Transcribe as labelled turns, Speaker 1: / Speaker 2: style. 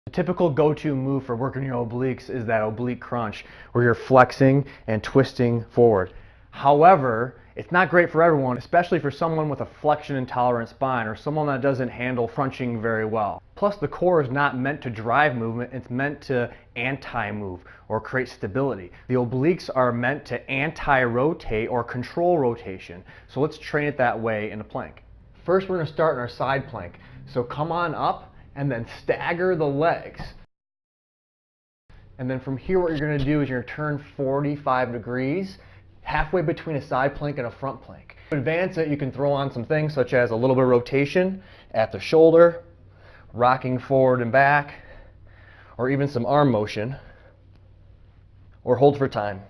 Speaker 1: The typical go-to move for working your obliques is that oblique crunch, where you're flexing and twisting forward. However, it's not great for everyone, especially for someone with a flexion intolerant spine or someone that doesn't handle crunching very well. Plus, the core is not meant to drive movement, it's meant to anti-move or create stability. The obliques are meant to anti-rotate or control rotation. So let's train it that way in a plank. First, we're going to start in our side plank. So come on up and then stagger the legs. And then from here, what you're going to do is you're going to turn 45 degrees, halfway between a side plank and a front plank. To advance it, you can throw on some things such as a little bit of rotation at the shoulder, rocking forward and back, or even some arm motion, or hold for time.